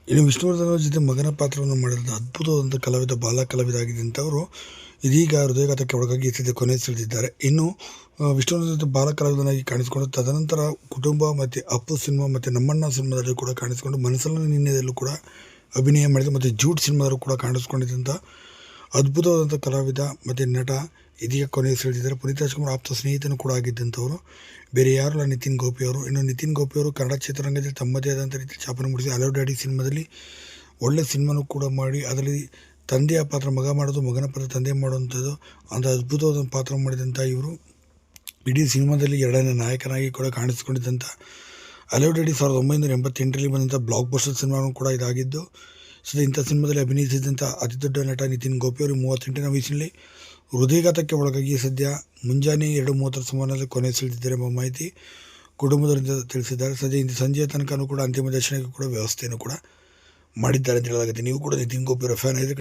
ಇನ್ನು ವಿಷ್ಣುವರ್ಧನ್ ಅವರ ಜೊತೆ ಮಗನ ಪಾತ್ರವನ್ನು ಮಾಡಿದ ಅದ್ಭುತವಾದಂಥ ಕಲಾವಿದ, ಬಾಲ ಕಲಾವಿದ ಆಗಿದ್ದಂಥವರು ಇದೀಗ ಹೃದಯಘಾತಕ್ಕೆ ಒಳಗಾಗಿ ಸದ್ಯ ಕೊನೆ ಸೆಳೆದಿದ್ದಾರೆ. ಇನ್ನು ವಿಷ್ಣುವರ್ಧನ್ ಜೊತೆ ಬಾಲ ಕಲಾವಿದನಾಗಿ ಕಾಣಿಸಿಕೊಂಡು ತದನಂತರ ಕುಟುಂಬ ಮತ್ತು ಅಪ್ಪು ಸಿನಿಮಾ ಮತ್ತು ನಮ್ಮಣ್ಣ ಸಿನಿಮಾದಲ್ಲಿ ಕೂಡ ಕಾಣಿಸಿಕೊಂಡು ಮನಸ್ಸಲ್ಲಿ ನಿನ್ನೆದಲ್ಲೂ ಕೂಡ ಅಭಿನಯ ಮಾಡಿದ ಮತ್ತು ಜೂಟ್ ಸಿನಿಮಾದಲ್ಲೂ ಕೂಡ ಕಾಣಿಸ್ಕೊಂಡಿದ್ದಂಥ ಅದ್ಭುತವಾದಂಥ ಕಲಾವಿದ ಮತ್ತು ನಟ ಇದೀಗ ಕೊನೆ ಸೆಳೆದಿದ್ದಾರೆ. ಪುನೀತ್ ರಾಜ್ಕುಮಾರ್ ಆಪ್ತ ಸ್ನೇಹಿತನೂ ಕೂಡ ಆಗಿದ್ದಂಥವರು ಬೇರೆ ಯಾರಲ್ಲ, ನಿತಿನ್ ಗೋಪಿ ಅವರು. ಇನ್ನು ನಿತಿನ್ ಗೋಪಿ ಅವರು ಕನ್ನಡ ಚಿತ್ರರಂಗದಲ್ಲಿ ತಮ್ಮದೇ ಆದಂಥ ರೀತಿ ಛಾಪನ್ನು ಮೂಡಿಸಿ ಹಲೋ ಡ್ಯಾಡಿ ಸಿನಿಮಾದಲ್ಲಿ ಒಳ್ಳೆ ಸಿನಿಮಾನೂ ಕೂಡ ಮಾಡಿ ಅದರಲ್ಲಿ ತಂದೆಯ ಪಾತ್ರ ಮಗ ಮಾಡೋದು, ಮಗನ ಪಾತ್ರ ತಂದೆ ಮಾಡುವಂಥದ್ದು ಅಂತ ಅದ್ಭುತವಾದ ಪಾತ್ರ ಮಾಡಿದಂಥ ಇವರು ಇಡೀ ಸಿನಿಮಾದಲ್ಲಿ ಎರಡನೇ ನಾಯಕನಾಗಿ ಕೂಡ ಕಾಣಿಸ್ಕೊಂಡಿದ್ದಂಥ ಹಲೋ ಡ್ಯಾಡಿ 1988ರಲ್ಲಿ ಬಂದಂಥ ಬ್ಲಾಕ್ ಬಸ್ಟರ್ ಸಿನಿಮಾನೂ ಕೂಡ ಇದಾಗಿದ್ದು. ಸೊ ಇಂಥ ಸಿನಿಮಾದಲ್ಲಿ ಅಭಿನಯಿಸಿದಂಥ ಅತಿ ದೊಡ್ಡ ನಟ ನಿತಿನ್ ಗೋಪಿ ಅವರು 38ನೇ ವಯಸ್ಸಿನಲ್ಲಿ ಹೃದಯಘಾತಕ್ಕೆ ಒಳಗಾಗಿ ಸದ್ಯ ಮುಂಜಾನೆ 2:30 ಸುಮಾರಿನಲ್ಲಿ ಕೊನೆ ಸೆಳೆದಿದ್ದಾರೆ ಎಂಬ ಮಾಹಿತಿ ಕುಟುಂಬದವರಿಂದ ತಿಳಿಸಿದ್ದಾರೆ. ಸದ್ಯ ಇಂದು ಸಂಜೆಯ ತನಕನೂ ಕೂಡ ಅಂತಿಮ ದರ್ಶನಕ್ಕೆ ಕೂಡ ವ್ಯವಸ್ಥೆಯನ್ನು ಕೂಡ ಮಾಡಿದ್ದಾರೆ ಅಂತ ಹೇಳಲಾಗುತ್ತೆ. ನೀವು ಕೂಡ ನಿತಿನ್ ಗೋಪಿ ಅವರ ಫ್ಯಾನ್ ಆಗಿದ್ದರೆ